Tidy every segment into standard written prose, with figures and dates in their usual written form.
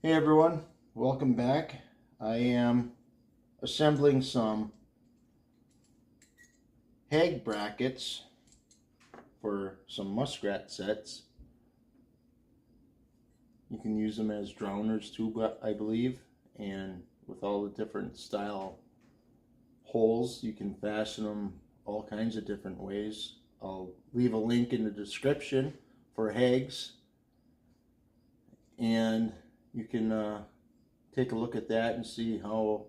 Hey everyone, welcome back. I am assembling some Hagz brackets for some muskrat sets. You can use them as drowners too, I believe, and with all the different style holes, you can fasten them all kinds of different ways. I'll leave a link in the description for Hagz, and you can take a look at that and see how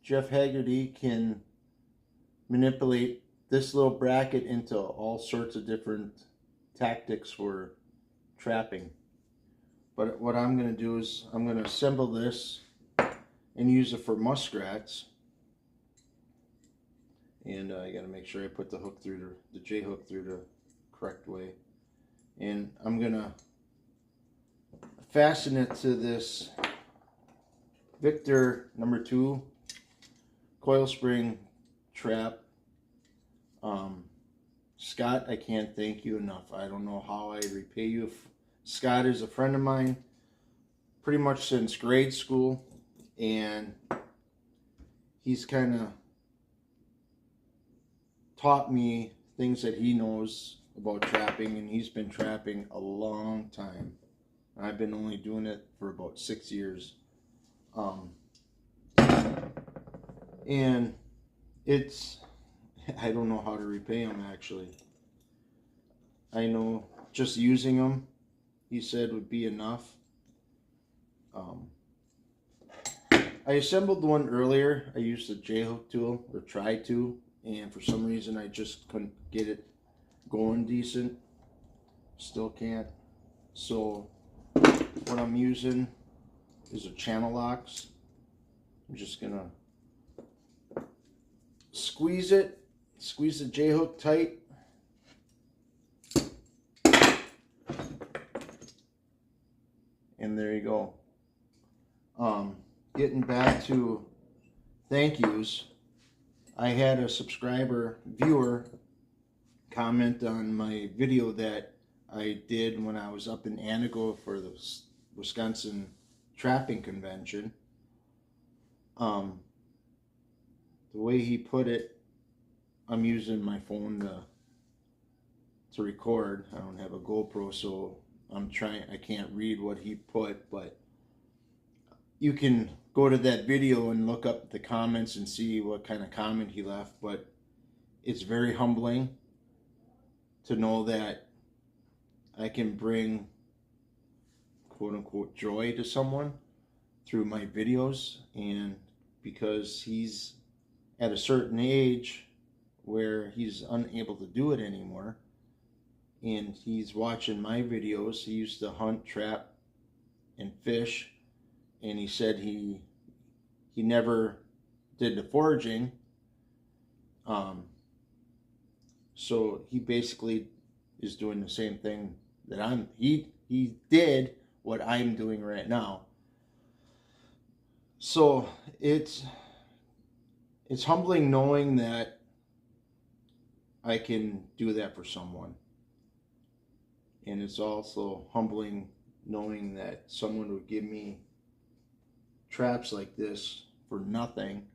Jeff Haggerty, can manipulate this little bracket into all sorts of different tactics for trapping. But what I'm going to do is I'm going to assemble this and use it for muskrats. And I got to make sure I put the hook through the J hook through the correct way. And I'm going to fasten it to this Victor #2 coil spring trap. Scott, I can't thank you enough. I don't know how I repay you. Scott is a friend of mine pretty much since grade school, and he's kind of taught me things that he knows about trapping, and he's been trapping a long time. I've been only doing it for about 6 years. And I don't know how to repay him, actually. I know just using them, he said, would be enough. I assembled one earlier. I used the J-hook tool, or tried to, and for some reason I just couldn't get it going decent. Still can't. So what I'm using is a channel locks. I'm just gonna squeeze the J-hook tight. And there you go. Getting back to thank yous, I had a viewer comment on my video that I did when I was up in Anago for the Wisconsin Trapping Convention. The way he put it, I'm using my phone to record. I don't have a GoPro, so I can't read what he put, but you can go to that video and look up the comments and see what kind of comment he left. But it's very humbling to know that I can bring quote-unquote joy to someone through my videos, and because he's at a certain age where he's unable to do it anymore, and he's watching my videos. He used to hunt, trap, and fish, and he said he never did the foraging. So he basically is doing the same thing that he did what I'm doing right now. So it's humbling knowing that I can do that for someone. And it's also humbling knowing that someone would give me traps like this for nothing.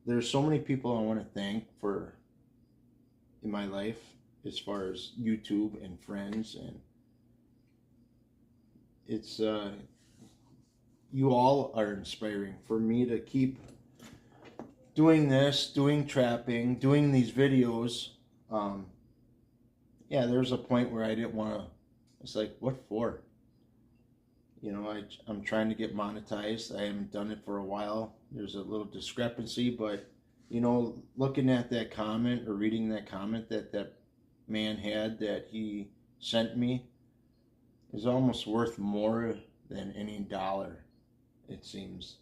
There's so many people I want to thank in my life, as far as YouTube and friends, and it's you all are inspiring for me to keep doing this, doing trapping, doing these videos. Yeah, there's a point where I didn't want to. It's like, what for? You know, I'm trying to get monetized. I haven't done it for a while. There's a little discrepancy, but you know, looking at that comment or reading that comment that man had that he sent me is almost worth more than any dollar, it seems.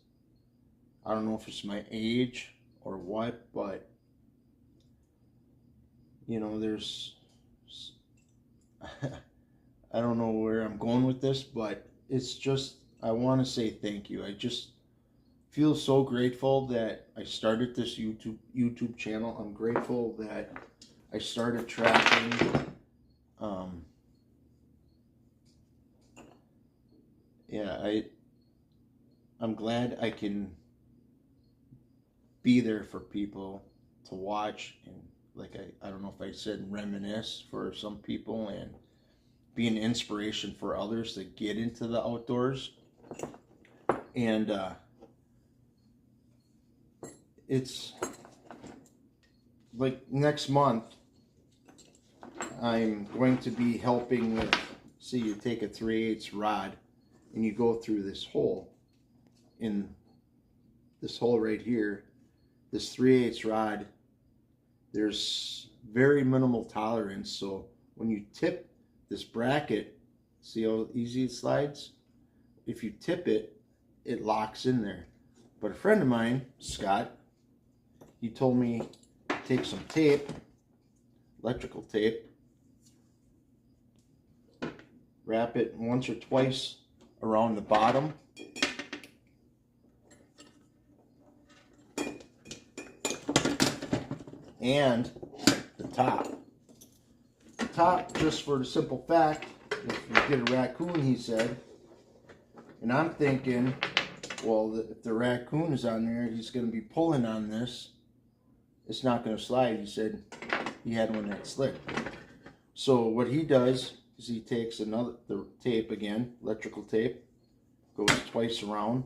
I don't know if it's my age or what, but you know, I don't know where I'm going with this, but it's just, I want to say thank you. I just feel so grateful that I started this YouTube channel. I'm grateful that I started trapping. Yeah, I'm glad I can be there for people to watch, and like I don't know if I said reminisce for some people, and be an inspiration for others to get into the outdoors. And it's like next month I'm going to be helping with, see, you take a 3/8 rod and you go through this hole, in this hole right here, this 3/8 rod, there's very minimal tolerance, so when you tip this bracket, see how easy it slides? If you tip it, it locks in there. But a friend of mine, Scott, he told me take some tape, electrical tape, wrap it once or twice around the bottom, and the top. The top, just for the simple fact, if you get a raccoon, he said, and I'm thinking, well, if the raccoon is on there, he's going to be pulling on this. It's not going to slide. He said he had one that slid. So what he does is he takes the tape again, electrical tape, goes twice around.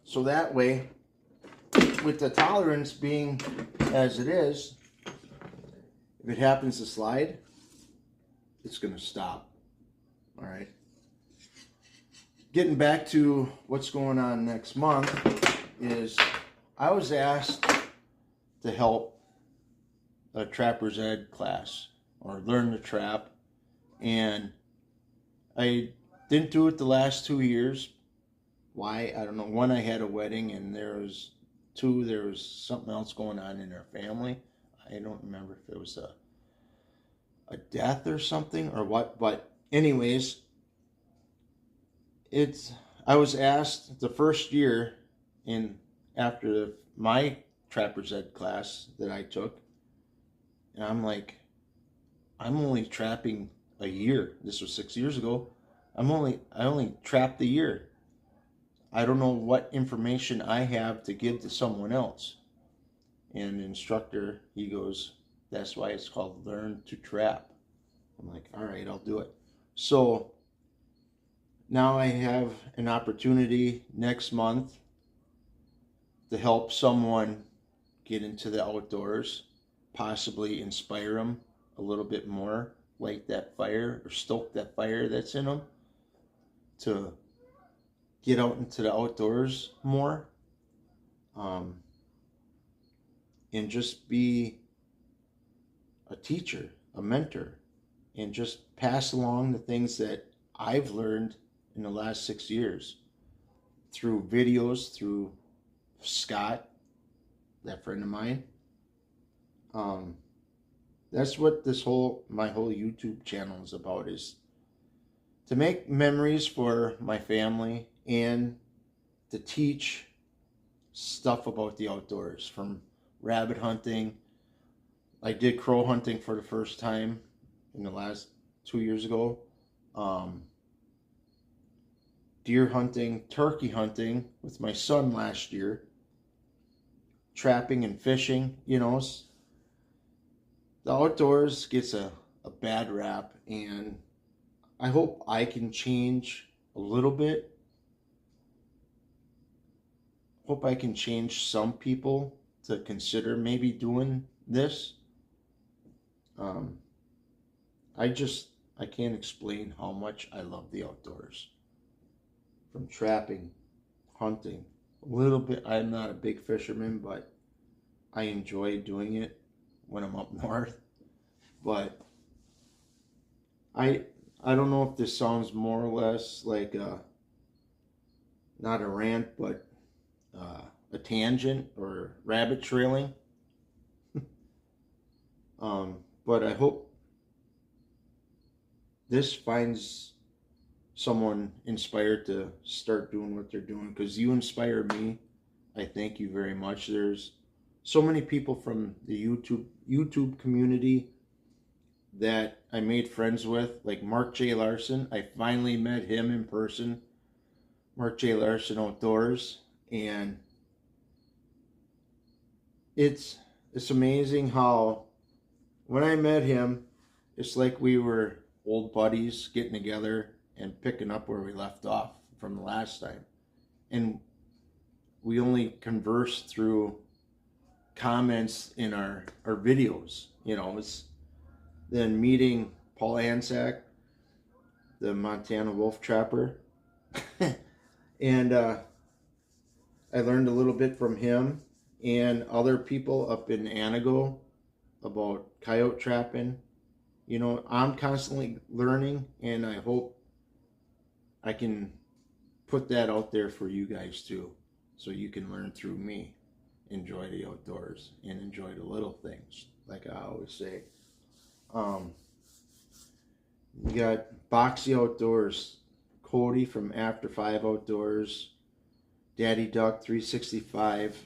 So that way, with the tolerance being as it is, if it happens to slide, it's going to stop. All right. Getting back to what's going on next month is I was asked to help a trapper's ed class, or learn to trap, and I didn't do it the last 2 years. Why? I don't know. One, I had a wedding, and there was something else going on in our family. I don't remember if it was a death or something or what, but anyways, I was asked the first year after my trapper's ed class that I took, and I'm like, I'm only trapping a year. This was 6 years ago. I only trapped a year. I don't know what information I have to give to someone else. And the instructor, he goes, that's why it's called Learn to Trap. I'm like, all right, I'll do it. So now I have an opportunity next month to help someone get into the outdoors, possibly inspire them a little bit more, light that fire or stoke that fire that's in them to get out into the outdoors more, and just be a teacher, a mentor, and just pass along the things that I've learned in the last 6 years through videos, through Scott, that friend of mine. That's what my whole YouTube channel is about, is to make memories for my family and to teach stuff about the outdoors, from rabbit hunting. I did crow hunting for the first time in the last 2 years ago. Deer hunting, turkey hunting with my son last year. Trapping and fishing, the outdoors gets a bad rap, and I hope I can change a little bit. Hope I can change some people to consider maybe doing this. I can't explain how much I love the outdoors. From trapping, hunting, a little bit. I'm not a big fisherman, but I enjoy doing it when I'm up north. But I don't know if this sounds more or less like not a rant, but a tangent or rabbit trailing. But I hope this finds someone inspired to start doing what they're doing, because you inspire me. I thank you very much. There's so many people from the YouTube community that I made friends with, like Mark J. Larson. I finally met him in person, Mark J. Larson Outdoors, and it's amazing how when I met him, it's like we were old buddies getting together and picking up where we left off from the last time. And we only conversed through comments in our videos. You know, it's then meeting Paul Ansack, the Montana wolf trapper. And I learned a little bit from him and other people up in Anago about coyote trapping. You know, I'm constantly learning, and I hope I can put that out there for you guys too, so you can learn through me, enjoy the outdoors, and enjoy the little things, like I always say. You got Boxy Outdoors, Cody from After 5 Outdoors, Daddy Duck 365,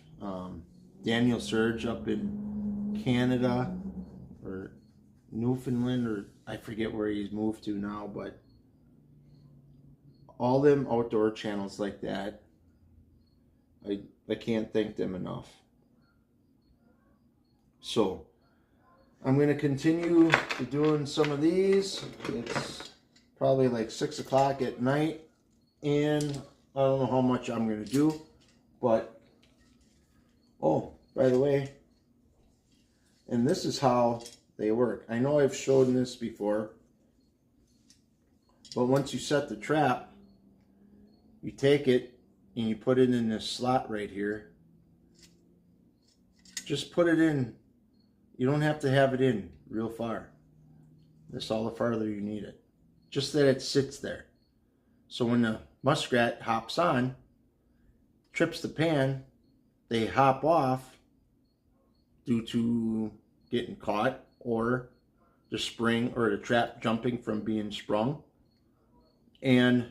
Daniel Surge up in Canada or Newfoundland, or I forget where he's moved to now, but all them outdoor channels like that, I can't thank them enough. So I'm going to continue doing some of these. It's probably like 6 o'clock at night, and I don't know how much I'm going to do, but oh, by the way, and this is how they work. I know I've shown this before, but once you set the trap, you take it and you put it in this slot right here. Just put it in. You don't have to have it in real far. That's all the farther you need it. Just that it sits there. So when the muskrat hops on, trips the pan, they hop off due to getting caught, or the spring or the trap jumping from being sprung. And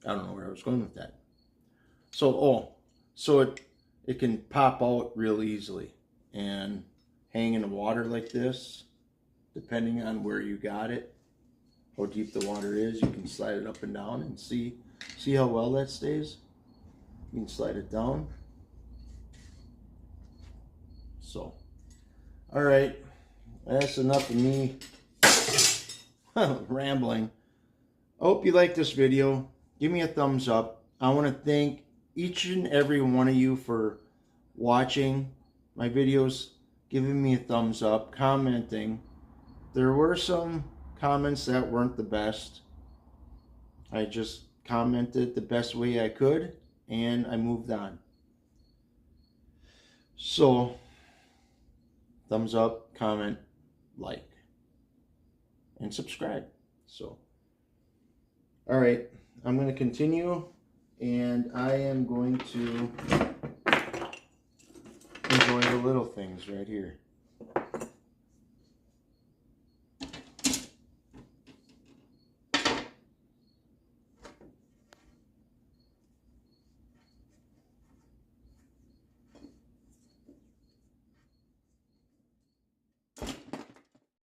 I don't know where I was going with that. So it can pop out real easily and hang in the water like this, depending on where you got it, how deep the water is. You can slide it up and down and see how well that stays. You can slide it down. So, all right, that's enough of me rambling. I hope you like this video. Give me a thumbs up. I want to thank each and every one of you for watching my videos, giving me a thumbs up, commenting. There were some comments that weren't the best. I just commented the best way I could, and I moved on. So, thumbs up, comment, like, and subscribe. So, all right, I'm going to continue, and I am going to enjoy the little things right here.